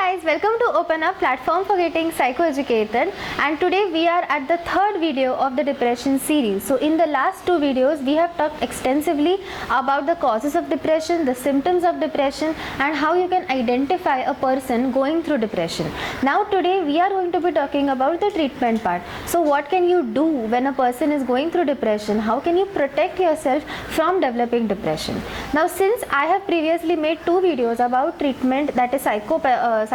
guys, welcome to Open Up Platform for Getting Psychoeducated, and today we are at the third video of the depression series. So in the last two videos we have talked extensively about the causes of depression, the symptoms of depression, and how you can identify a person going through depression. Now today we are going to be talking about the treatment part. So what can you do when a person is going through depression? How can you protect yourself from developing depression? Now since I have previously made two videos about treatment, that is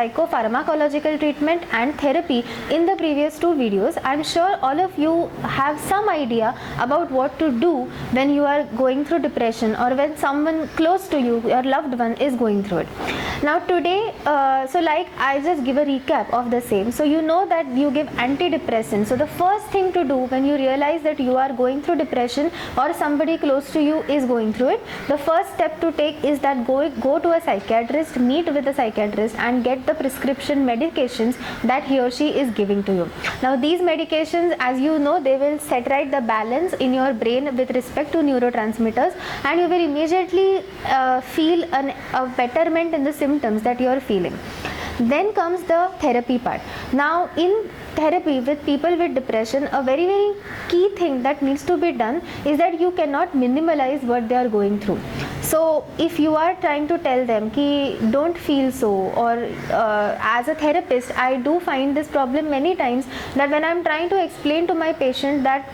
psychopharmacological treatment and therapy in the previous two videos, I am sure all of you have some idea about what to do when you are going through depression or when someone close to you, your loved one, is going through it. Now today, I just give a recap of the same. So you know that you give antidepressants. So the first thing to do when you realize that you are going through depression or somebody close to you is going through it, the first step to take is that go to a psychiatrist, meet with a psychiatrist and get the prescription medications that he or she is giving to you. Now these medications, as you know, they will set right the balance in your brain with respect to neurotransmitters, and you will immediately feel a betterment in the symptoms that you are feeling. Then comes the therapy part. Now in therapy with people with depression, a very key thing that needs to be done is that you cannot minimalize what they are going through. So if you are trying to tell them ki don't feel so, or as a therapist I do find this problem many times, that when I am trying to explain to my patient that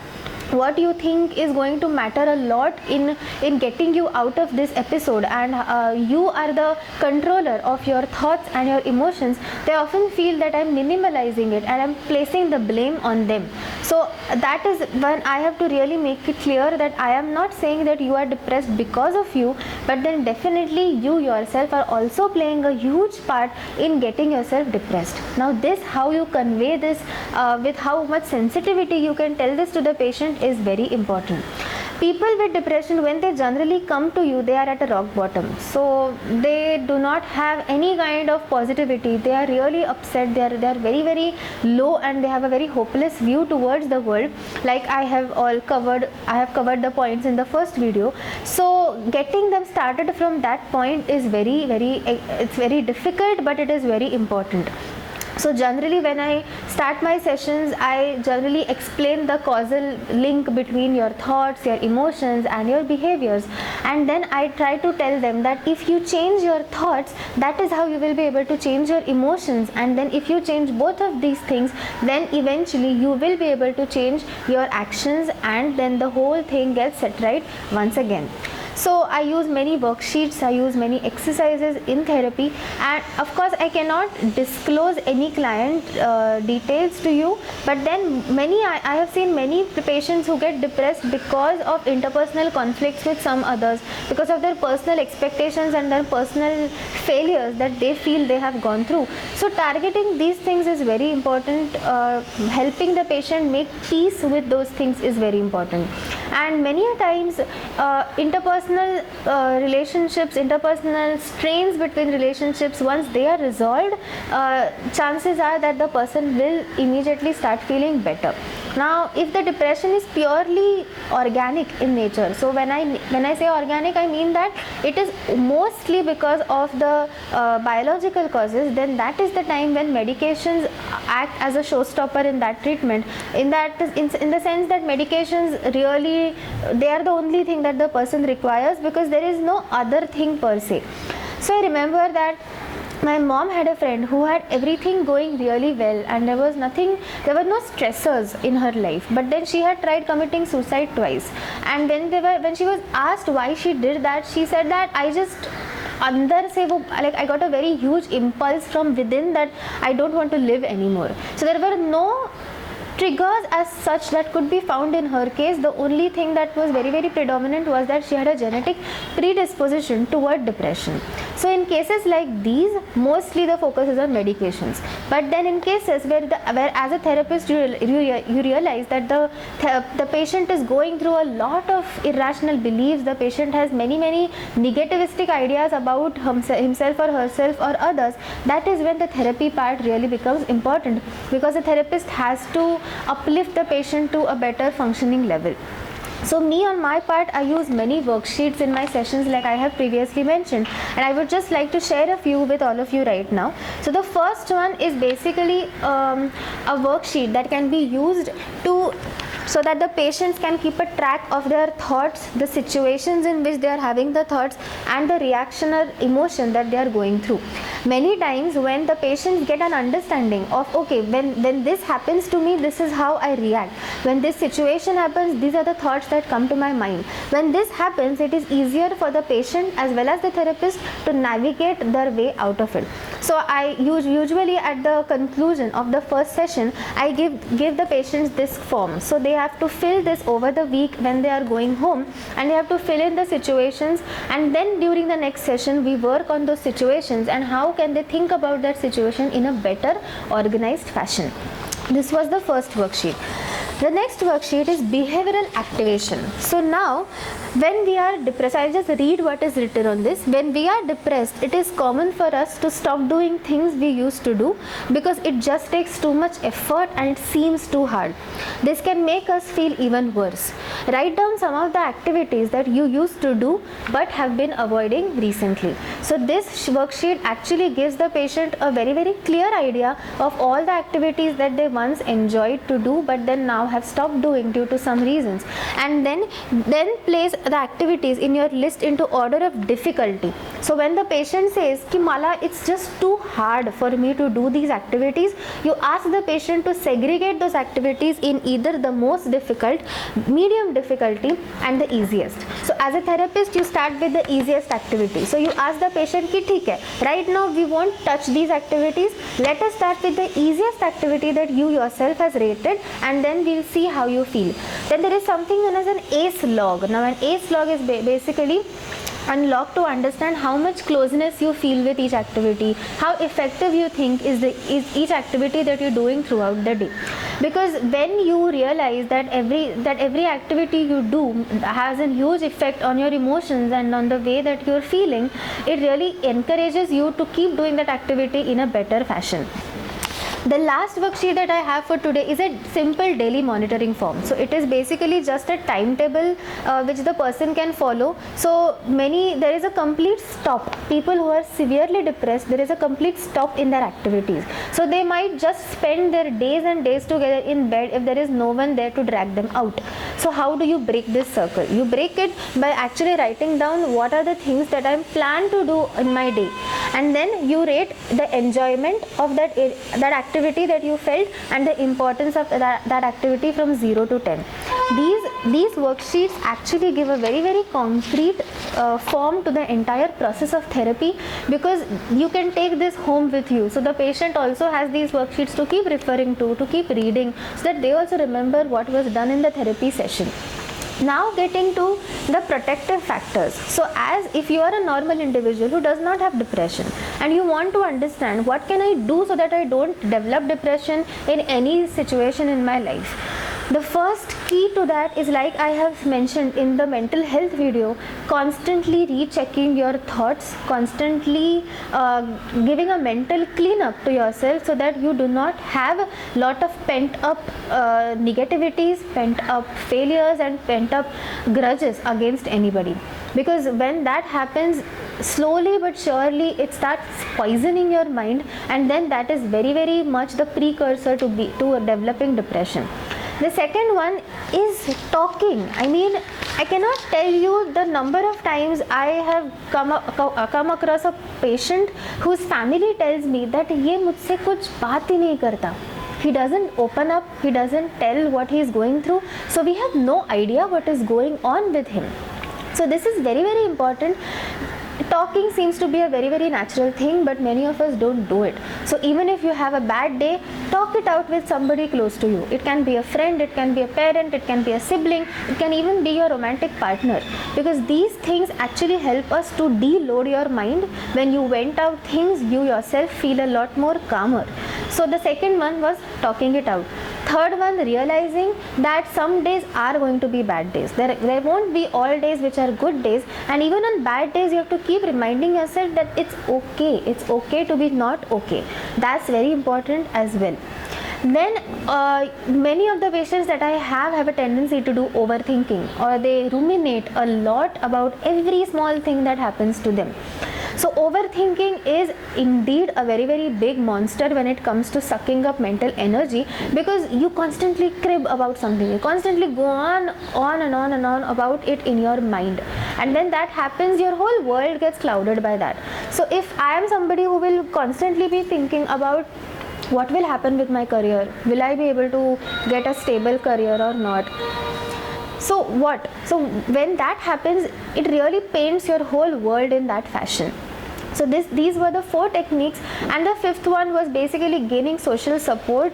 what you think is going to matter a lot in getting you out of this episode, and you are the controller of your thoughts and your emotions, they often feel that I'm minimalizing it and I'm placing the blame on them. So that is when I have to really make it clear that I am not saying that you are depressed because of you, but then definitely you yourself are also playing a huge part in getting yourself depressed. Now this, how you convey this with how much sensitivity you can tell this to the patient is very important. People with depression, when they generally come to you, they are at a rock bottom. So they do not have any kind of positivity. They are really upset. They are very low, and they have a very hopeless view towards the world. Like I have covered the points in the first video. So getting them started from that point is it's very difficult, but it is very important. So generally when I start my sessions, I generally explain the causal link between your thoughts, your emotions and your behaviors, and then I try to tell them that if you change your thoughts, that is how you will be able to change your emotions, and then if you change both of these things, then eventually you will be able to change your actions, and then the whole thing gets set right once again. So I use many worksheets, I use many exercises in therapy, and of course I cannot disclose any client details to you, but then I have seen many patients who get depressed because of interpersonal conflicts with some others, because of their personal expectations and their personal failures that they feel they have gone through. So targeting these things is very important. Helping the patient make peace with those things is very important. And many a times interpersonal relationships, interpersonal strains between relationships, once they are resolved, chances are that the person will immediately start feeling better. Now if the depression is purely organic in nature, so when I say organic, I mean that it is mostly because of the biological causes, then that is the time when medications act as a showstopper in that treatment, in the sense that medications really, they are the only thing that the person requires, because there is no other thing per se. So I remember that my mom had a friend who had everything going really well, and there were no stressors in her life, but then she had tried committing suicide twice, and when she was asked why she did that, she said that I got a very huge impulse from within that I don't want to live anymore. So there were no triggers as such that could be found in her case. The only thing that was very predominant was that she had a genetic predisposition toward depression. So in cases like these, mostly the focus is on medications. But then in cases where as a therapist you realize that the patient is going through a lot of irrational beliefs, the patient has many negativistic ideas about himself or herself or others, that is when the therapy part really becomes important, because the therapist has to uplift the patient to a better functioning level. So me on my part, I use many worksheets in my sessions like I have previously mentioned, and I would just like to share a few with all of you right now. So the first one is basically a worksheet that can be used to so that the patients can keep a track of their thoughts, the situations in which they are having the thoughts, and the reaction or emotion that they are going through. Many times when the patients get an understanding of, okay, when this happens to me, this is how I react. When this situation happens, these are the thoughts that come to my mind. When this happens, it is easier for the patient as well as the therapist to navigate their way out of it. So I usually at the conclusion of the first session, I give the patients this form. So they have to fill this over the week when they are going home, and they have to fill in the situations, and then during the next session we work on those situations and how can they think about that situation in a better organized fashion. This was the first worksheet. The next worksheet is behavioral activation. So now when we are depressed, I'll just read what is written on this. When we are depressed, it is common for us to stop doing things we used to do because it just takes too much effort and it seems too hard. This can make us feel even worse. Write down some of the activities that you used to do but have been avoiding recently. So this worksheet actually gives the patient a very clear idea of all the activities that they once enjoyed to do but then now have stopped doing due to some reasons, and then place the activities in your list into order of difficulty. So when the patient says ki Mala, it's just too hard for me to do these activities, you ask the patient to segregate those activities in either the most difficult, medium difficulty and the easiest. So as a therapist, you start with the easiest activity. So you ask the patient ki theek hai, right now we won't touch these activities, let us start with the easiest activity that you yourself has rated, and then we'll see how you feel. Then there is something known as an ACE log. Now an ACE log is basically a log to understand how much closeness you feel with each activity, how effective you think is each activity that you're doing throughout the day. Because when you realize that every activity you do has a huge effect on your emotions and on the way that you're feeling, it really encourages you to keep doing that activity in a better fashion. The last worksheet that I have for today is a simple daily monitoring form. So it is basically just a timetable which the person can follow. So there is a complete stop. People who are severely depressed, there is a complete stop in their activities. So they might just spend their days and days together in bed if there is no one there to drag them out. So how do you break this circle? You break it by actually writing down what are the things that I plan to do in my day, and then you rate the enjoyment of that activity that you felt and the importance of that activity from 0 to 10. These worksheets actually give a very concrete form to the entire process of therapy, because you can take this home with you. So the patient also has these worksheets to keep referring to keep reading, so that they also remember what was done in the therapy session. Now getting to the protective factors. So as if you are a normal individual who does not have depression and you want to understand what can I do so that I don't develop depression in any situation in my life, the first key to that is, like I have mentioned in the mental health video, constantly rechecking your thoughts, constantly giving a mental cleanup to yourself so that you do not have a lot of pent up negativities, pent up failures and pent up grudges against anybody. Because when that happens, slowly but surely it starts poisoning your mind, and then that is very much the precursor to developing depression. The second one is talking. I mean, I cannot tell you the number of times I have come across a patient whose family tells me that ये मुझसे कुछ बात ही नहीं करता. He doesn't open up, he doesn't tell what he is going through, so we have no idea what is going on with him. So this is very important. Talking seems to be a very natural thing, but many of us don't do it. So even if you have a bad day, talk it out with somebody close to you. It can be a friend, it can be a parent, it can be a sibling, it can even be your romantic partner, because these things actually help us to deload your mind. When you vent out things, you yourself feel a lot more calmer. So the second one was talking it out. Third one, realizing that some days are going to be bad days. There won't be all days which are good days, and even on bad days you have to keep reminding yourself that it's okay to be not okay. That's very important as well. Then many of the patients that I have a tendency to do overthinking, or they ruminate a lot about every small thing that happens to them. So overthinking is indeed a very, very big monster when it comes to sucking up mental energy, because you constantly crib about something, you constantly go on and on and on about it in your mind, and when that happens, your whole world gets clouded by that. So if I am somebody who will constantly be thinking about what will happen with my career, will I be able to get a stable career or not, so what? So when that happens, it really paints your whole world in that fashion. So these were the 4 techniques, and the 5th one was basically gaining social support,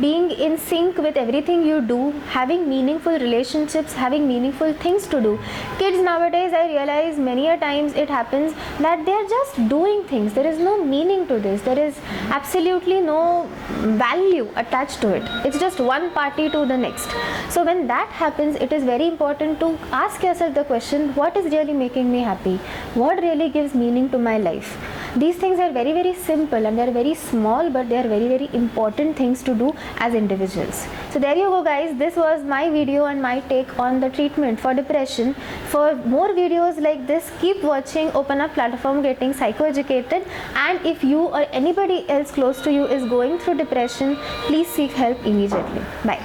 being in sync with everything you do, having meaningful relationships, having meaningful things to do. Kids nowadays, I realize many a times it happens that they are just doing things. There is no meaning to this. There is absolutely no value attached to it. It's just one party to the next. So when that happens, it is very important to ask yourself the question, what is really making me happy? What really gives meaning to my life? These things are very, very simple, and they are very small, but they are very, very important things to do as individuals. So there you go, guys. This was my video and my take on the treatment for depression. For more videos like this, keep watching Open Up platform Getting Psychoeducated, and if you or anybody else close to you is going through depression, please seek help immediately. Bye.